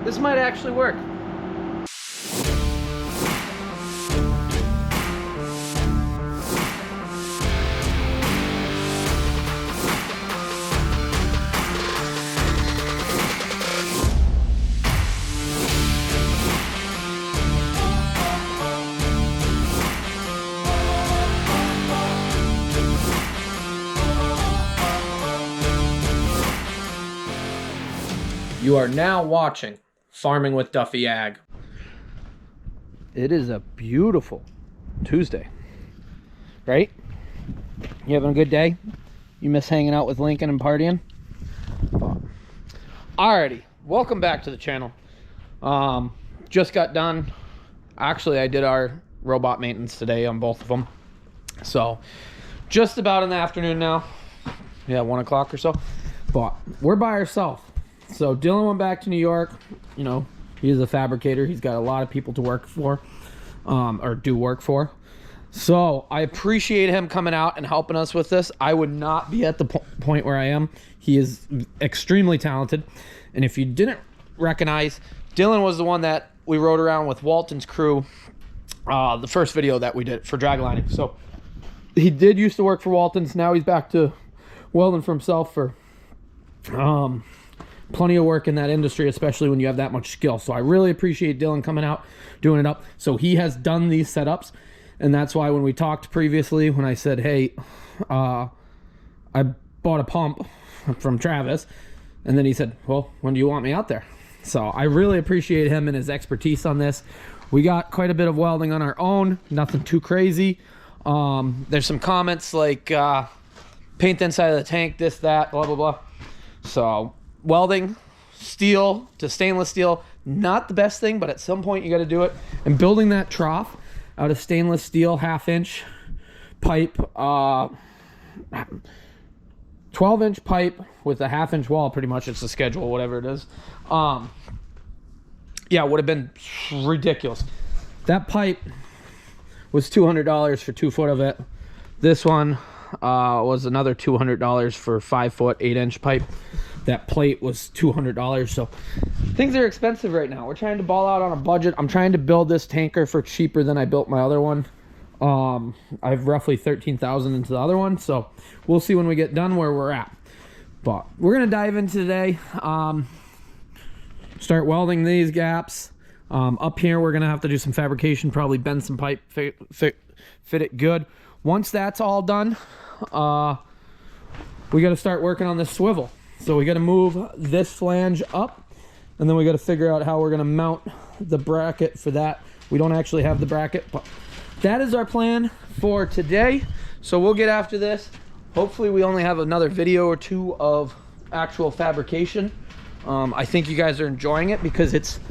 this might actually work. You are now watching Farming with Duffy Ag. It is a beautiful Tuesday, right? You having a good day? You miss hanging out with Lincoln and partying? Alrighty, welcome back to the channel. Just got done. Actually, I did our robot maintenance today on both of them. So, just about in the afternoon now. Yeah, 1 o'clock or so. But we're by ourselves. So Dylan went back to New York. You know, he's a fabricator. He's got a lot of people to work for, or do work for. So I appreciate him coming out and helping us with this. I would not be at the point where I am. He is extremely talented. And if you didn't recognize, Dylan was the one that we rode around with Walton's crew, the first video that we did for draglining. So he did used to work for Walton's. Now he's back to welding for himself for plenty of work in that industry, especially when you have that much skill. So I really appreciate Dylan coming out, doing it up. So he has done these setups, and that's why when we talked previously, when I said, hey, I bought a pump from Travis, and then he said, well, when do you want me out there? So I really appreciate him and his expertise on this. We got quite a bit of welding on our own, nothing too crazy. There's some comments like paint the inside of the tank, this, that, blah, blah, blah. So welding steel to stainless steel, not the best thing, but at some point you got to do it. And building that trough out of stainless steel 1/2-inch pipe, 12-inch pipe with a 1/2-inch wall, pretty much. It's the schedule, whatever it is. Yeah, it would have been ridiculous. That pipe was $200 for 2 foot of it. This one was another $200 for 5 foot 8-inch pipe. That plate was $200. So things are expensive right now. We're trying to ball out on a budget. I'm trying to build this tanker for cheaper than I built my other one. I have roughly $13,000 into the other one. So we'll see when we get done where we're at. But we're going to dive into today. Start welding these gaps. Up here, we're going to have to do some fabrication, probably bend some pipe, fit it good. Once that's all done, we got to start working on this swivel. So we got to move this flange up, and then we got to figure out how we're going to mount the bracket for that. We don't actually have the bracket, but that is our plan for today. So we'll get after this. Hopefully we only have another video or two of actual fabrication. I think you guys are enjoying it because it's,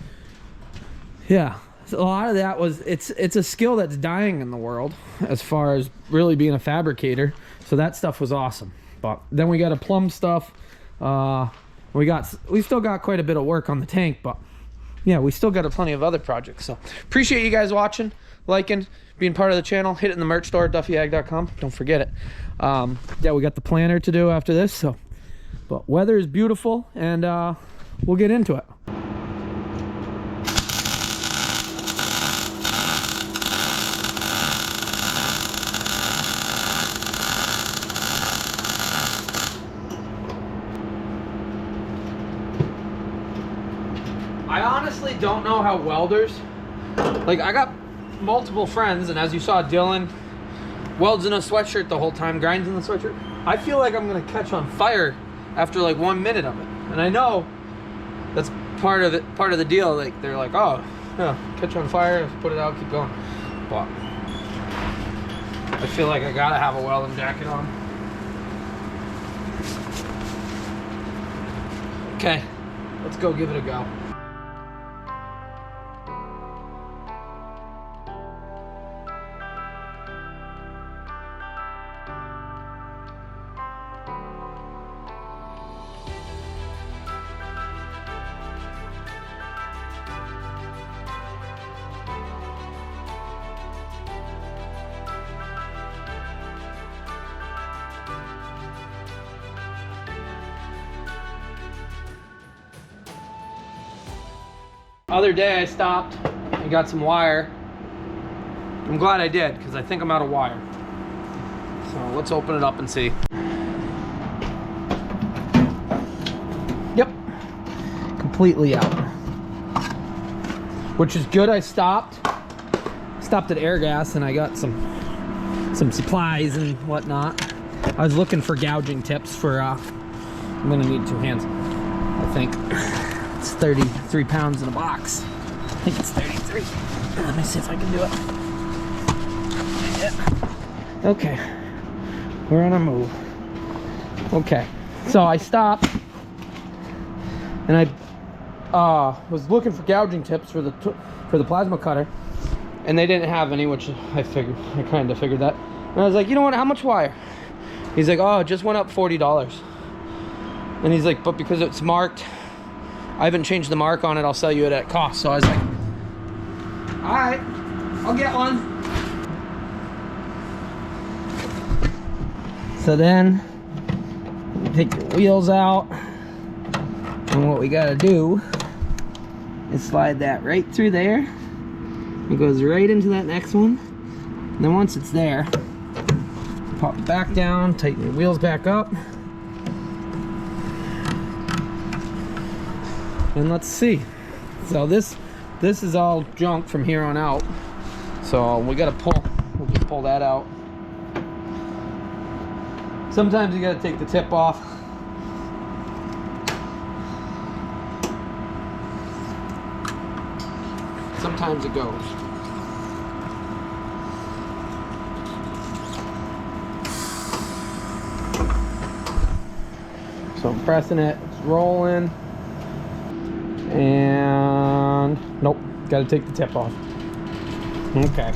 yeah, a lot of that was, it's a skill that's dying in the world as far as really being a fabricator. So that stuff was awesome. But then we got to plumb stuff. We still got quite a bit of work on the tank, but yeah, we still got plenty of other projects. So appreciate you guys watching, liking, being part of the channel. Hit it in the merch store at duffyag.com. Don't forget it. Yeah, we got the planner to do after this. So, but weather is beautiful, and we'll get into it. I honestly don't know how welders, like, I got multiple friends, and as you saw, Dylan welds in a sweatshirt the whole time, grinds in the sweatshirt. I feel like I'm gonna catch on fire after like 1 minute of it, and I know that's part of the deal. Like, they're like, oh yeah, catch on fire, put it out, keep going. But I feel like I gotta have a welding jacket on. Okay, let's go give it a go. other day I stopped and got some wire. I'm glad I did, because I think I'm out of wire. So let's open it up and see. Yep, completely out. Which is good. I stopped at Air Gas and I got some supplies and whatnot. I was looking for gouging tips for, I'm gonna need 2 hands, I think. It's 33 pounds in a box. I think it's 33. Let me see if I can do it. Yeah. Okay, we're on a move. Okay, so I stopped and I was looking for gouging tips for the plasma cutter, and they didn't have any, which I kind of figured that. And I was like, you know what, how much wire? He's like, oh, it just went up $40. And he's like, but because it's marked, I haven't changed the mark on it, I'll sell you it at cost. So I was like, all right, I'll get one. So then you take your wheels out, and what we gotta do is slide that right through there. It goes right into that next one. And then once it's there, pop it back down, tighten your wheels back up. And let's see. So this is all junk from here on out. So we gotta we'll just pull that out. Sometimes you gotta take the tip off. Sometimes it goes. So I'm pressing it, it's rolling. And nope, gotta take the tip off. Okay,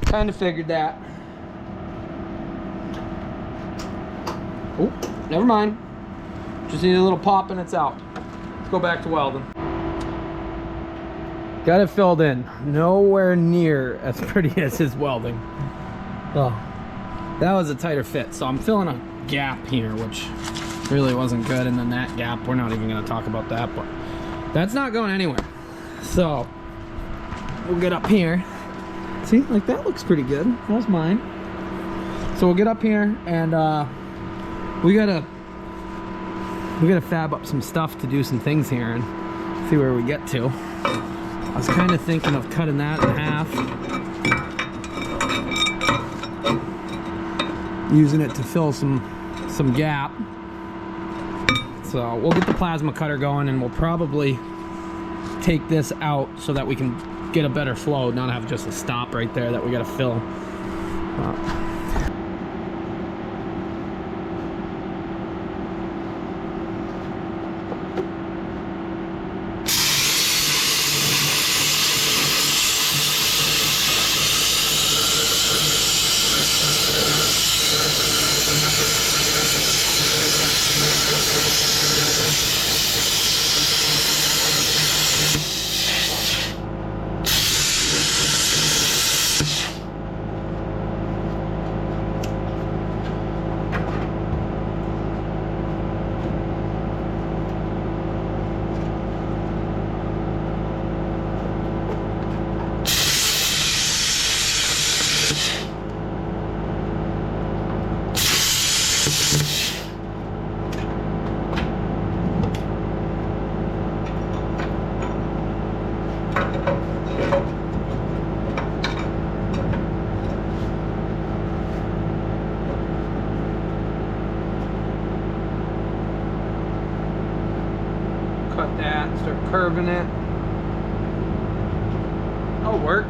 kind of figured that. Oh, never mind. Just need a little pop and it's out. Let's go back to welding. Got it filled in. Nowhere near as pretty as his welding. Oh, that was a tighter fit. So I'm filling a gap here, which really wasn't good. And then that gap, we're not even gonna talk about that, but that's not going anywhere. So we'll get up here. See, like that looks pretty good. That was mine. So we'll get up here and we gotta fab up some stuff to do some things here and see where we get to. I was kind of thinking of cutting that in half, using it to fill some gap. So we'll get the plasma cutter going and we'll probably take this out so that we can get a better flow, not have just a stop right there that we gotta fill. Cut that, start curving it. That'll work.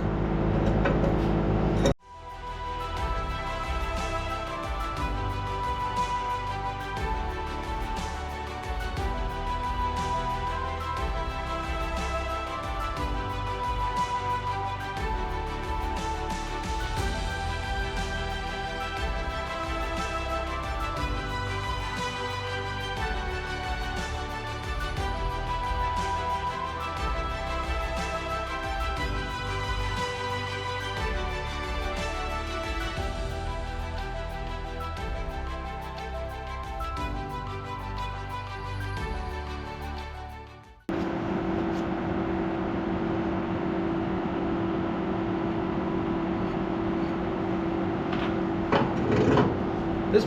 This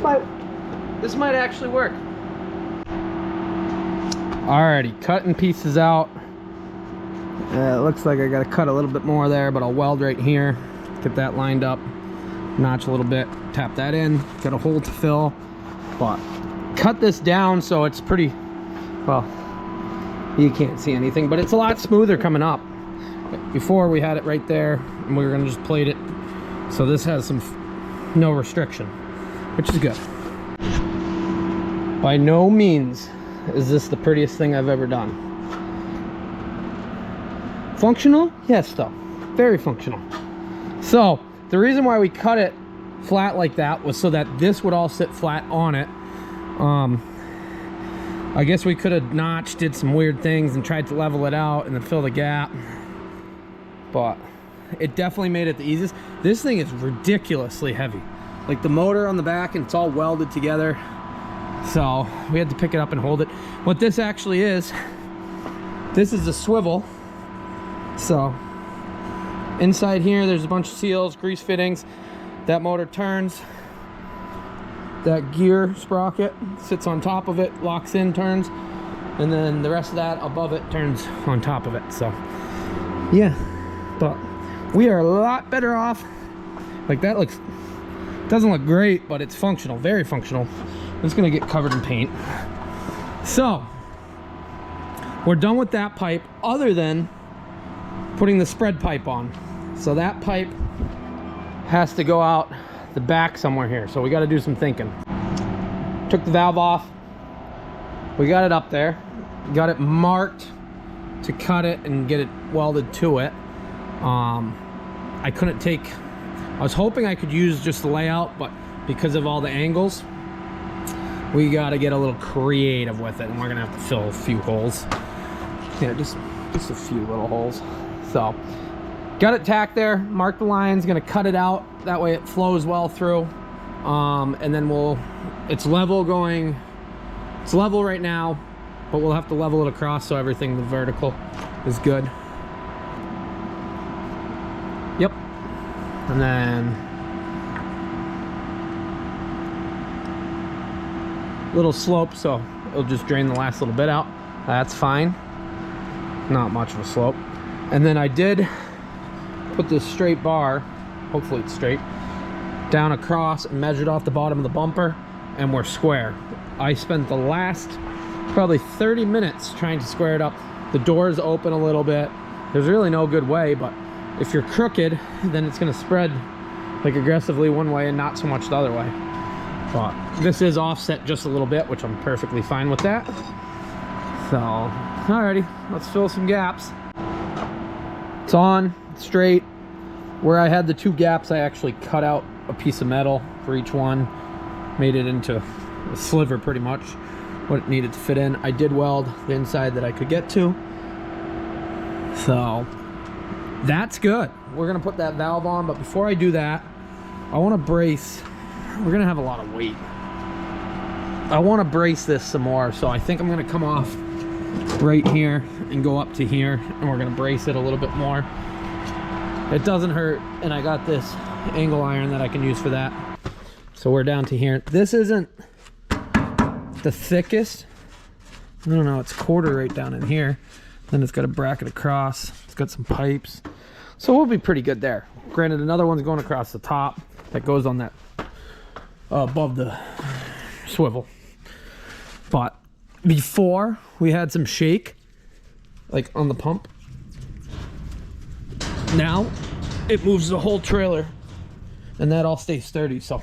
might actually work. Alrighty, cutting pieces out. It looks like I gotta cut a little bit more there, but I'll weld right here. Get that lined up, notch a little bit, tap that in, got a hole to fill. But cut this down so it's pretty, well, you can't see anything, but it's a lot smoother coming up. Before we had it right there and we were gonna just plate it. So this has some, no restriction, which is good. By no means is this the prettiest thing I've ever done. Functional? Yes, though. Very functional. So the reason why we cut it flat like that was so that this would all sit flat on it. I guess we could have notched, did some weird things and tried to level it out and then fill the gap, but it definitely made it the easiest. This thing is ridiculously heavy. Like the motor on the back, and it's all welded together. So we had to pick it up and hold it. What this actually is, this is a swivel. So inside here, there's a bunch of seals, grease fittings. That motor turns. That gear sprocket sits on top of it, locks in, turns. And then the rest of that above it turns on top of it. So yeah, but we are a lot better off. Like that looks, doesn't look great, but it's functional, very functional. It's gonna get covered in paint. So we're done with that pipe, other than putting the spread pipe on. So that pipe has to go out the back somewhere here. So we got to do some thinking. Took the valve off. We got it up there. Got it marked to cut it and get it welded to it. I couldn't take, I was hoping I could use just the layout, but because of all the angles, we got to get a little creative with it, and we're gonna have to fill a few holes. Yeah, just a few little holes. So got it tacked there, marked the lines, gonna cut it out, that way it flows well through. And then it's level going, it's level right now, but we'll have to level it across so everything, the vertical is good. Yep. And then little slope, so it'll just drain the last little bit out. That's fine. Not much of a slope. And then I did put this straight bar, hopefully it's straight, down across and measured off the bottom of the bumper, and we're square. I spent the last probably 30 minutes trying to square it up. The doors open a little bit. There's really no good way, but if you're crooked, then it's gonna spread like aggressively one way and not so much the other way. But this is offset just a little bit, which I'm perfectly fine with that. So, alrighty, let's fill some gaps. It's on, straight. Where I had the two gaps, I actually cut out a piece of metal for each one, made it into a sliver pretty much, what it needed to fit in. I did weld the inside that I could get to. So, that's good. We're gonna put that valve on, but before I do that, I wanna brace. We're gonna have a lot of weight. I wanna brace this some more, so I think I'm gonna come off right here and go up to here, and we're gonna brace it a little bit more. It doesn't hurt, and I got this angle iron that I can use for that. So we're down to here. This isn't the thickest. I don't know, it's quarter right down in here. Then it's got a bracket across. It's got some pipes. So we'll be pretty good there. Granted, another one's going across the top that goes on that above the swivel. But before, we had some shake, like on the pump. Now it moves the whole trailer, and that all stays sturdy. So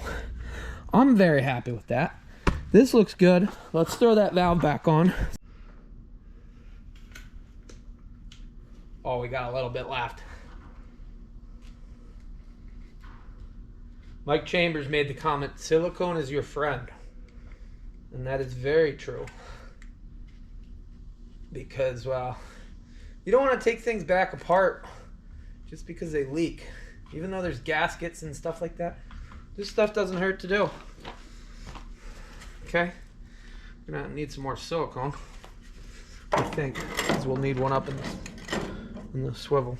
I'm very happy with that. This looks good. Let's throw that valve back on. Oh, we got a little bit left. Mike Chambers made the comment, silicone is your friend. And that is very true. Because, well, you don't want to take things back apart just because they leak. Even though there's gaskets and stuff like that, this stuff doesn't hurt to do. Okay, we're gonna need some more silicone, I think, because we'll need one up in the swivel.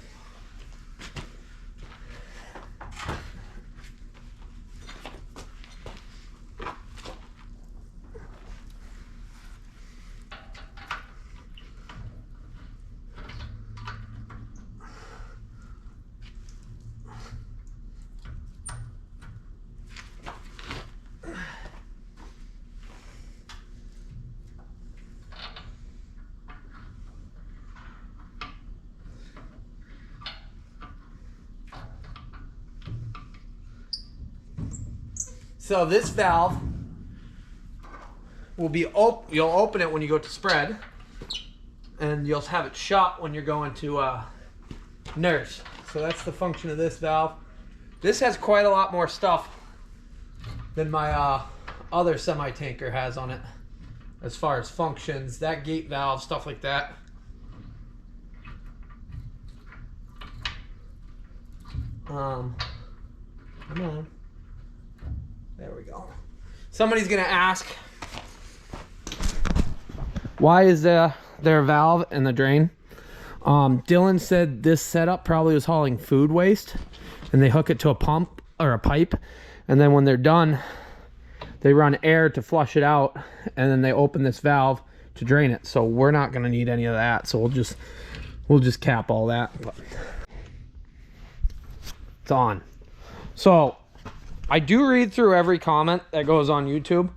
So this valve will be you'll open it when you go to spread, and you'll have it shut when you're going to nurse. So that's the function of this valve. This has quite a lot more stuff than my other semi-tanker has on it as far as functions. That gate valve, stuff like that. Come on. There we go. Somebody's gonna ask, why is there a valve in the drain? Dylan said this setup probably was hauling food waste, and they hook it to a pump or a pipe, and then when they're done, they run air to flush it out, and then they open this valve to drain it. So we're not gonna need any of that. So we'll just cap all that. But it's on. So I do read through every comment that goes on YouTube.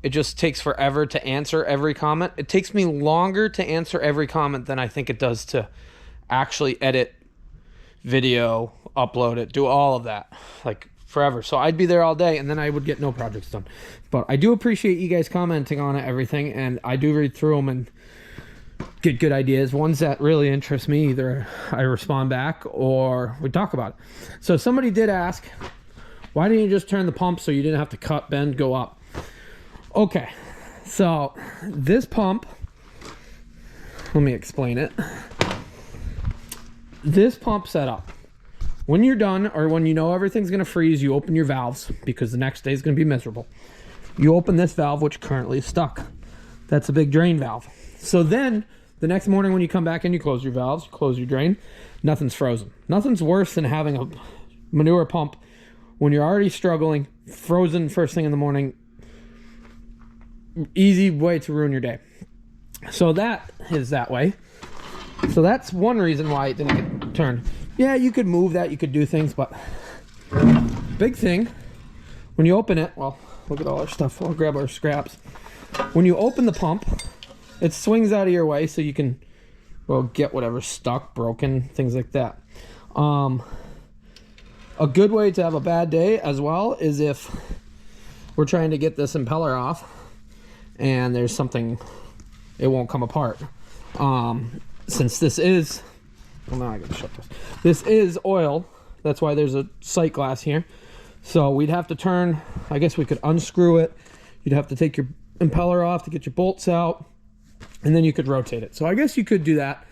It just takes forever to answer every comment. It takes me longer to answer every comment than I think it does to actually edit video, upload it, do all of that, like forever. So I'd be there all day and then I would get no projects done. But I do appreciate you guys commenting on it, everything, and I do read through them and get good ideas. Ones that really interest me, either I respond back or we talk about it. So somebody did ask, why didn't you just turn the pump so you didn't have to cut, bend, go up? Okay, so this pump, let me explain it. This pump setup, when you're done, or when you know everything's gonna freeze, you open your valves because the next day is gonna be miserable. You open this valve, which currently is stuck. That's a big drain valve. So then the next morning when you come back in, you close your valves, you close your drain, nothing's frozen. Nothing's worse than having a manure pump when you're already struggling, frozen first thing in the morning. Easy way to ruin your day. So that is that way. So that's one reason why it didn't get turned. Yeah, you could move that, you could do things, but big thing, when you open it, well, look at all our stuff. I'll grab our scraps. When you open the pump, it swings out of your way so you can, well, get whatever's stuck, broken, things like that. A good way to have a bad day as well is if we're trying to get this impeller off and there's something, it won't come apart. Since this is, well, now I gotta shut this. This is oil, that's why there's a sight glass here. So we'd have to turn, I guess we could unscrew it. You'd have to take your impeller off to get your bolts out, and then you could rotate it. So I guess you could do that.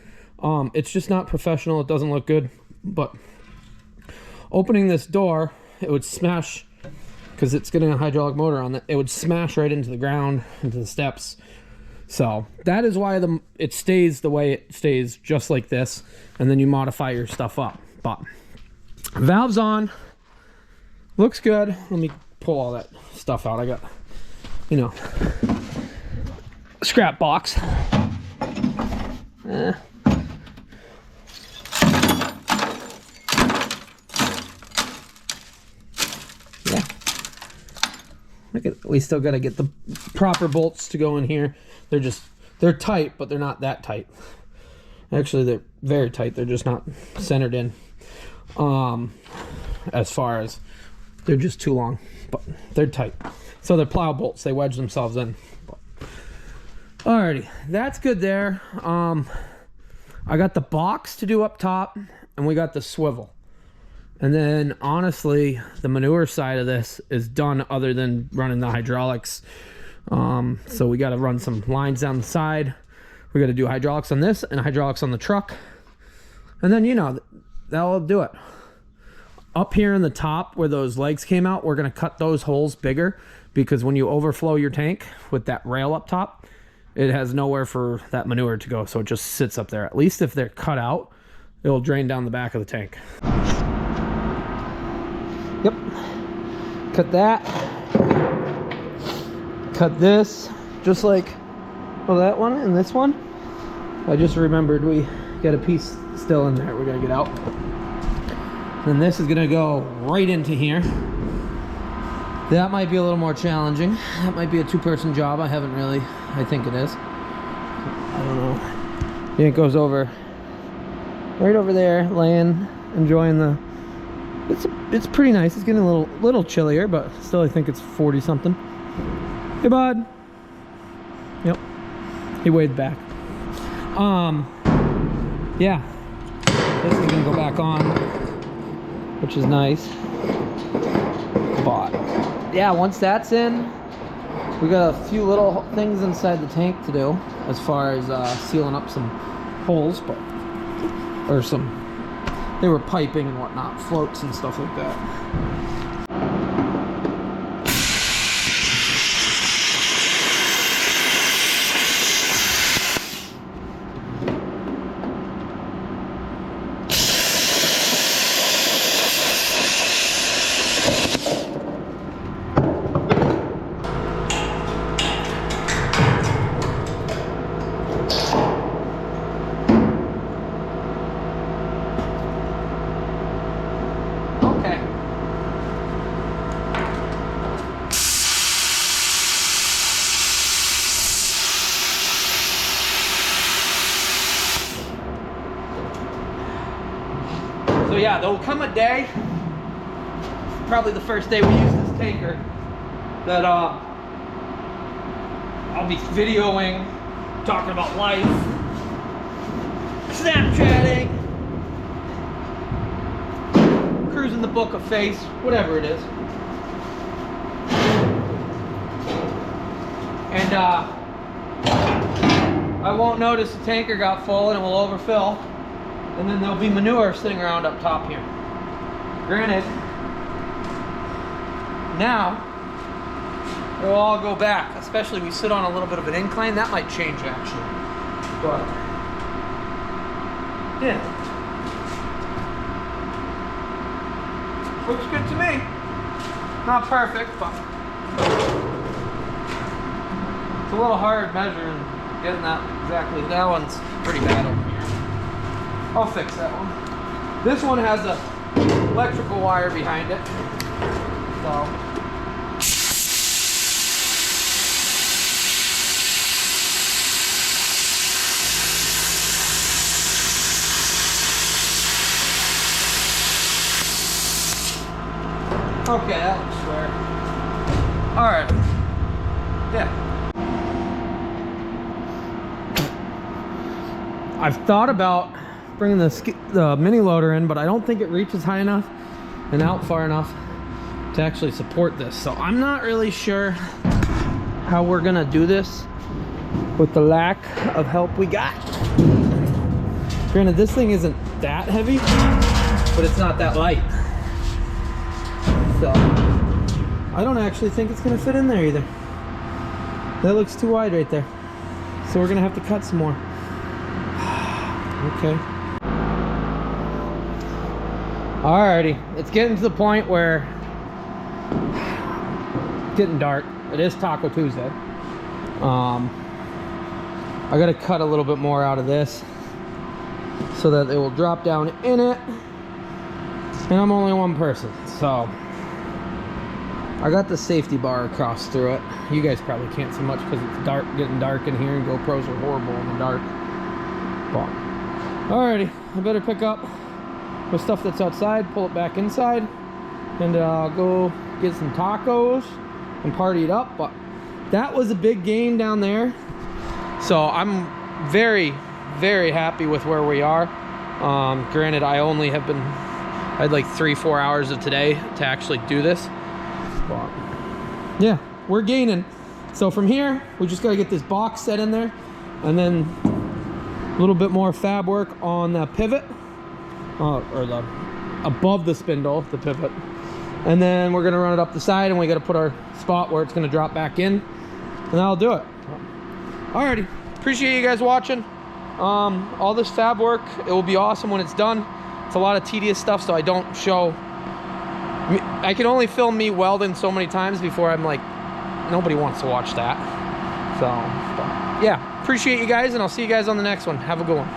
It's just not professional, it doesn't look good, but opening this door, it would smash, because it's getting a hydraulic motor on it, it would smash right into the ground, into the steps. So that is why it stays the way it stays, just like this, and then you modify your stuff up. But valves on, looks good. Let me pull all that stuff out. I got, you know, scrap box. Yeah. We still got to get the proper bolts to go in here. They're tight, but they're not that tight. Actually, they're very tight. They're just not centered in. As far as, they're just too long, but they're tight. So they're plow bolts. They wedge themselves in. Alrighty, that's good there. I got the box to do up top, and we got the swivel. And then honestly, the manure side of this is done other than running the hydraulics. So we got to run some lines down the side. We got to do hydraulics on this and hydraulics on the truck. And then, you know, that'll do it. Up here in the top where those legs came out, we're going to cut those holes bigger, because when you overflow your tank with that rail up top, it has nowhere for that manure to go. So it just sits up there. At least if they're cut out, it'll drain down the back of the tank. Yep, cut that, cut this, just like, well, that one and this one. I just remembered we got a piece still in there we gotta get out. Then this is gonna go right into here. That might be a little more challenging. That might be a two-person job. I haven't really, I think it is. I don't know. Yeah, it goes over, right over there, laying, enjoying the It's pretty nice. It's getting a little chillier, but still I think it's 40 something. Hey bud. Yep. He waved back. Yeah. This is gonna go back on, which is nice. But yeah, once that's in, we got a few little things inside the tank to do as far as sealing up some holes, but they were piping and whatnot, floats and stuff like that. So yeah, there'll come a day, probably the first day we use this tanker, that I'll be videoing, talking about life, Snapchatting, cruising the book of face, whatever it is. And I won't notice the tanker got full and it will overfill. And then there'll be manure sitting around up top here. Granted, now it'll all go back, especially we sit on a little bit of an incline. That might change actually. But yeah, looks good to me. Not perfect, but it's a little hard measuring, getting that exactly. That one's pretty bad over here. I'll fix that one. This one has a electrical wire behind it. So okay, that looks square. Alright. Yeah. I've thought about bringing the mini loader in, but I don't think it reaches high enough and out far enough to actually support this. So I'm not really sure how we're gonna do this with the lack of help we got. Granted, this thing isn't that heavy, but it's not that light. So I don't actually think it's gonna fit in there either. That looks too wide right there. So we're gonna have to cut some more. Okay. Alrighty, it's getting to the point where it's getting dark. It is Taco Tuesday. I gotta cut a little bit more out of this so that it will drop down in it. And I'm only one person, so I got the safety bar across through it. You guys probably can't see much because it's dark, getting dark in here, and GoPros are horrible in the dark. But alrighty, I better pick up the stuff that's outside, pull it back inside, and go get some tacos and party it up. But that was a big game down there, so I'm very, very happy with where we are. Granted, I only have been, I had like 3-4 hours of today to actually do this, but yeah, we're gaining. So from here, we just got to get this box set in there, and then a little bit more fab work on the pivot, or the above the spindle, the pivot, and then we're gonna run it up the side, and we got to put our spot where it's gonna drop back in, and that'll do it. Alrighty, appreciate you guys watching. All this fab work, it will be awesome when it's done. It's a lot of tedious stuff, so I don't show. I can only film me welding so many times before I'm like, nobody wants to watch that. So, but yeah, appreciate you guys, and I'll see you guys on the next one. Have a good one.